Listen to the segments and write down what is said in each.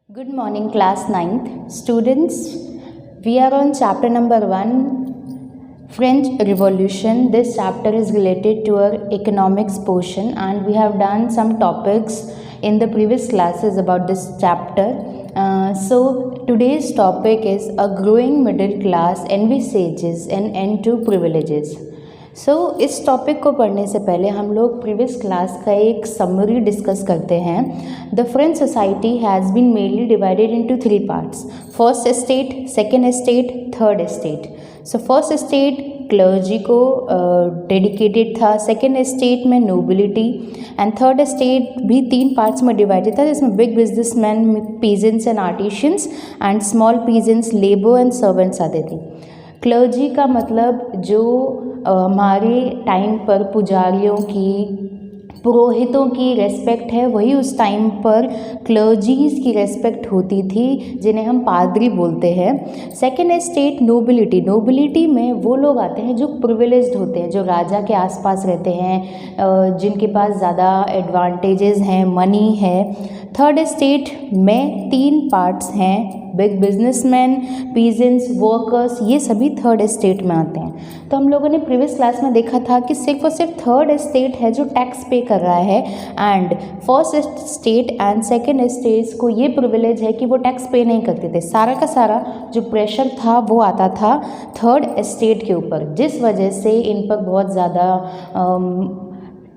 Good morning, class 9th. Students, we are on chapter number 1, French Revolution. This chapter is related to our economics portion, and we have done some topics in the previous classes about this chapter. So today's topic is a growing middle class envisages an end to privileges. इस topic को पढ़ने से पहले हम लोग previous class का एक summary discuss करते हैं. The French society has been mainly divided into 3 parts. First estate, second estate, third estate. So first estate clergy को डेडिकेटेड था, सेकेंड एस्टेट में नोबिलिटी, एंड थर्ड एस्टेट भी 3 पार्ट्स में divided था, जिसमें big businessman, peasants and artisans, and small peasants, labour and servants आते थे. Clergy का मतलब जो हमारे टाइम पर पुजारियों की, पुरोहितों की रेस्पेक्ट है, वही उस टाइम पर क्लर्जीज़ की रेस्पेक्ट होती थी, जिन्हें हम पादरी बोलते हैं. Second estate nobility. नोबिलिटी में वो लोग आते हैं जो प्रिविलेज्ड होते हैं, जो राजा के आसपास रहते हैं, जिनके पास ज़्यादा एडवांटेजेस हैं, मनी है. थर्ड एस्टेट में 3 पार्ट्स हैं, बिग बिजनेसमैन, पीजेंट्स, वर्कर्स, ये सभी थर्ड एस्टेट में आते हैं. तो हम लोगों ने प्रीवियस क्लास में देखा था कि सिर्फ और सिर्फ थर्ड एस्टेट है जो टैक्स पे कर रहा है, and first estate and second estates को ये प्रिविलेज है कि वो टैक्स पे नहीं करते थे. सारा का सारा जो प्रेशर था वो आता था थर्ड एस्टेट के ऊपर, जिस वजह से इन पर बहुत ज़्यादा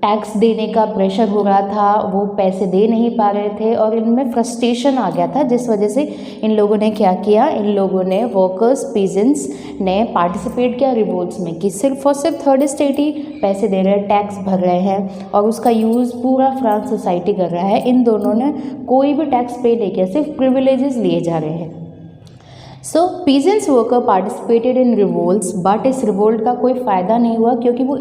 टैक्स देने का प्रेशर हो रहा था. वो पैसे दे नहीं पा रहे थे और इनमें फ्रस्ट्रेशन आ गया था, जिस वजह से इन लोगों ने क्या किया, इन लोगों ने, वर्कर्स, पीजेंट्स ने पार्टिसिपेट किया रिवोल्ट्स में कि सिर्फ और सिर्फ थर्ड एस्टेट ही पैसे दे रहे हैं, टैक्स भर रहे हैं, और उसका यूज़ पूरा फ्रांस सोसाइटी कर रहा है. इन दोनों ने कोई भी टैक्स पे नहीं किया, सिर्फ प्रिविलेजेस लिए जा रहे हैं. So peasants worker participated in revolts, but इस रिवोल्ट का कोई फ़ायदा नहीं हुआ, क्योंकि वो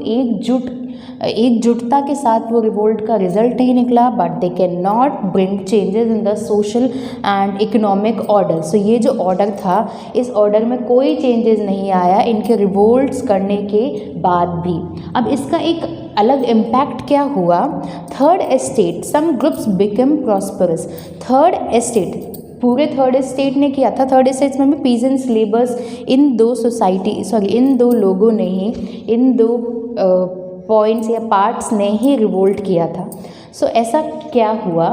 एकजुटता के साथ वो रिवोल्ट का रिजल्ट नहीं निकला. But they can not bring changes in the social and economic order. So ये जो ऑर्डर था, इस ऑर्डर में कोई चेंजेस नहीं आया इनके रिवोल्ट्स करने के बाद भी. अब इसका एक अलग इम्पैक्ट क्या हुआ. Third estate, some groups become prosperous. Third estate, पूरे थर्ड एस्टेट ने किया था. थर्ड एस्टेट में भी पीजेंट्स, लेबर्स, इन दो लोगों ने ही, इन 2 पॉइंट्स या पार्ट्स ने ही रिवोल्ट किया था. सो ऐसा क्या हुआ,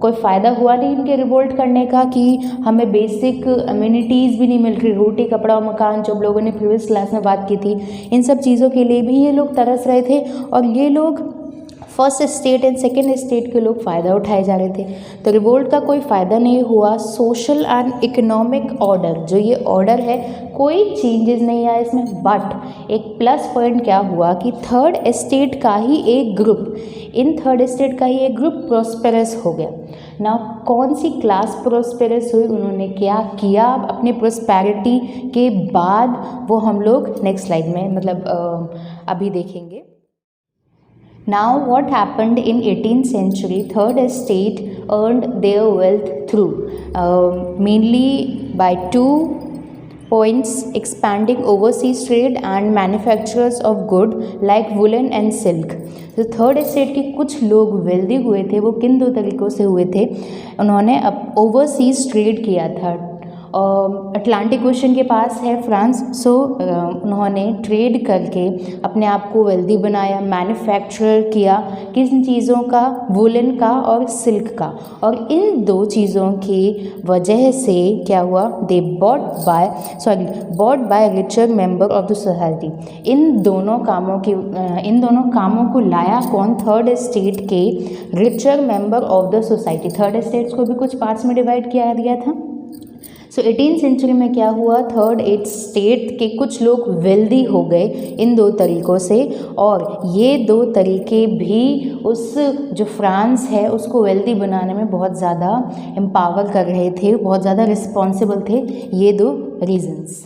कोई फ़ायदा हुआ नहीं इनके रिवोल्ट करने का, कि हमें बेसिक अम्यूनिटीज़ भी नहीं मिल रही, रोटी, कपड़ा और मकान, जो हम लोगों ने प्रीवियस क्लास में बात की थी, इन सब चीज़ों के लिए भी ये लोग तरस रहे थे, और ये लोग first estate and second estate के लोग फ़ायदा उठाए जा रहे थे. तो रिवोल्ट का कोई फ़ायदा नहीं हुआ. सोशल एंड इकोनॉमिक ऑर्डर, जो ये ऑर्डर है, कोई चेंजेस नहीं आया इसमें. बट एक प्लस पॉइंट क्या हुआ कि थर्ड एस्टेट का ही एक ग्रुप प्रॉस्पेरस हो गया. ना कौन सी क्लास प्रॉस्पेरस हुई, उन्होंने क्या किया अपने प्रॉस्पेरिटी के बाद, वो हम लोग नेक्स्ट स्लाइड में अभी देखेंगे. Now what happened in 18th century, third estate earned their wealth through mainly by 2 points: expanding overseas trade and manufacturers of good like woolen and silk. तो थर्ड एस्टेट के कुछ लोग वेल्दी हुए थे, वो किन 2 तरीक़ों से हुए थे. उन्होंने ओवरसीज ट्रेड किया था. अटलांटिक ओशन के पास है फ्रांस. सो उन्होंने ट्रेड करके अपने आप को वेल्दी बनाया, मैन्युफैक्चर किया किन चीज़ों का, वुलन का और सिल्क का. और इन 2 चीज़ों की वजह से क्या हुआ, they bought by richer member of the society. इन दोनों कामों को लाया कौन, थर्ड एस्टेट के richer member of the society. Third estates को भी कुछ पार्ट्स में डिवाइड किया गया था. सो 18th सेंचुरी में क्या हुआ, थर्ड एस्टेट के कुछ लोग वेल्दी हो गए इन 2 तरीक़ों से, और ये 2 तरीक़े भी उस जो फ्रांस है उसको वेल्दी बनाने में बहुत ज़्यादा एम्पावर कर रहे थे, बहुत ज़्यादा रिस्पॉन्सिबल थे, ये 2 reasons.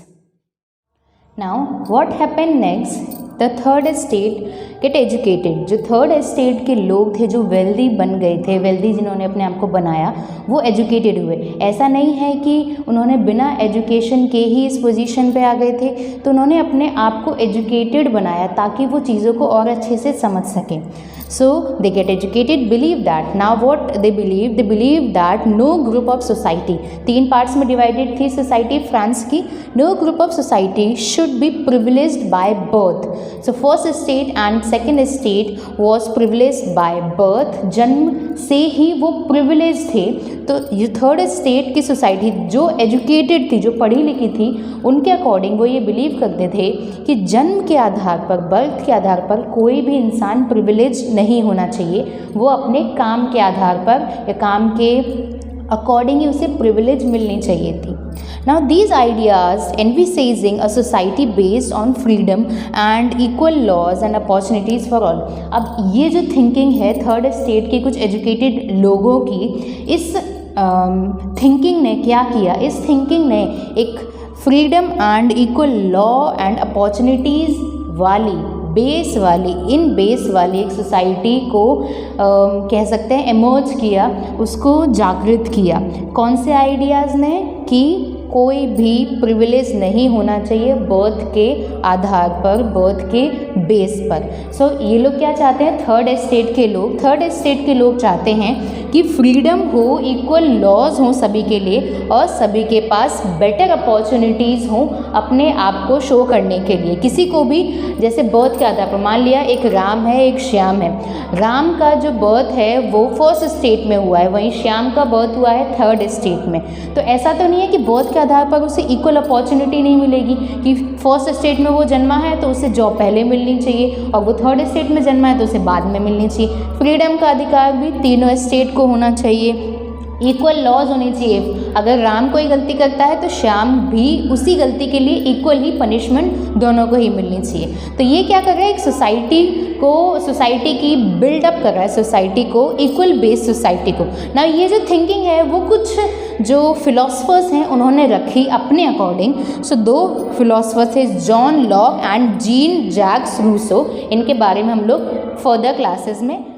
Now what happened next, the third estate get educated. जो थर्ड एस्टेट के लोग थे जो वेल्दी बन गए थे, वेल्दी जिन्होंने अपने आप को बनाया, वो एजुकेटेड हुए। ऐसा नहीं है कि उन्होंने बिना एजुकेशन के ही इस पोजीशन पे आ गए थे, तो उन्होंने अपने आप को एजुकेटेड बनाया ताकि वो चीज़ों को और अच्छे से समझ सकें। So they get educated, believe that. Now what they believe that no group of society, 3 parts में डिवाइडेड थी सोसाइटी फ्रांस की, no group of society should be privileged by birth. So first state and second state was privileged by birth, जन्म से ही वो privilege थे। तो ये third state की सोसाइटी जो एजुकेटेड थी, जो पढ़ी लिखी थी, उनके अकॉर्डिंग वो ये बिलीव करते थे कि जन्म के आधार पर, बर्थ के आधार पर कोई भी इंसान प्रिविलेज नहीं होना चाहिए। वो अपने काम के आधार पर या काम के अकॉर्डिंग ही उसे प्रिविलेज मिलनी चाहिए थी। Now these ideas envisaging a society based on freedom and equal laws and opportunities for all. अब ये जो थिंकिंग है थर्ड स्टेट के कुछ एजुकेटेड लोगों की, इस थिंकिंग ने क्या किया, इस थिंकिंग ने एक freedom and equal law and opportunities वाली बेस वाली एक सोसाइटी को कह सकते हैं इमर्ज किया, उसको जागृत किया। कौन से आइडियाज़ ने कि कोई भी प्रिविलेज नहीं होना चाहिए बर्थ के आधार पर, बर्थ के बेस पर। सो ये लोग क्या चाहते हैं, थर्ड एस्टेट के लोग चाहते हैं कि फ्रीडम हो, इक्वल लॉज हों सभी के लिए और सभी के पास बेटर अपॉर्चुनिटीज़ हों अपने आप को शो करने के लिए। किसी को भी जैसे बर्थ के आधार पर, मान लिया एक राम है एक श्याम है, राम का जो बर्थ है वो फर्स्ट स्टेट में हुआ है, वहीं श्याम का बर्थ हुआ है थर्ड स्टेट में। तो ऐसा तो नहीं है कि बर्थ के आधार पर उसे इक्वल अपॉर्चुनिटी नहीं मिलेगी कि फर्स्ट स्टेट में वो जन्मा है तो उसे जॉब पहले मिलनी चाहिए और वो थर्ड स्टेट में जन्मा है तो उसे बाद में मिलनी चाहिए। फ्रीडम का अधिकार भी तीनों स्टेट को होना चाहिए, इक्वल लॉज होनी चाहिए। अगर राम कोई गलती करता है तो श्याम भी उसी गलती के लिए इक्वल ही पनिशमेंट दोनों को ही मिलनी चाहिए। तो ये क्या कर रहा है, एक सोसाइटी की बिल्डअप कर रहा है, सोसाइटी को, इक्वल बेस सोसाइटी को ना। ये जो थिंकिंग है वो कुछ जो फिलोसफर्स हैं उन्होंने रखी अपने अकॉर्डिंग। सो 2 फिलोसफर्स थे, John Locke and Jean Jacques Rousseau. इनके बारे में हम लोग फर्दर क्लासेस में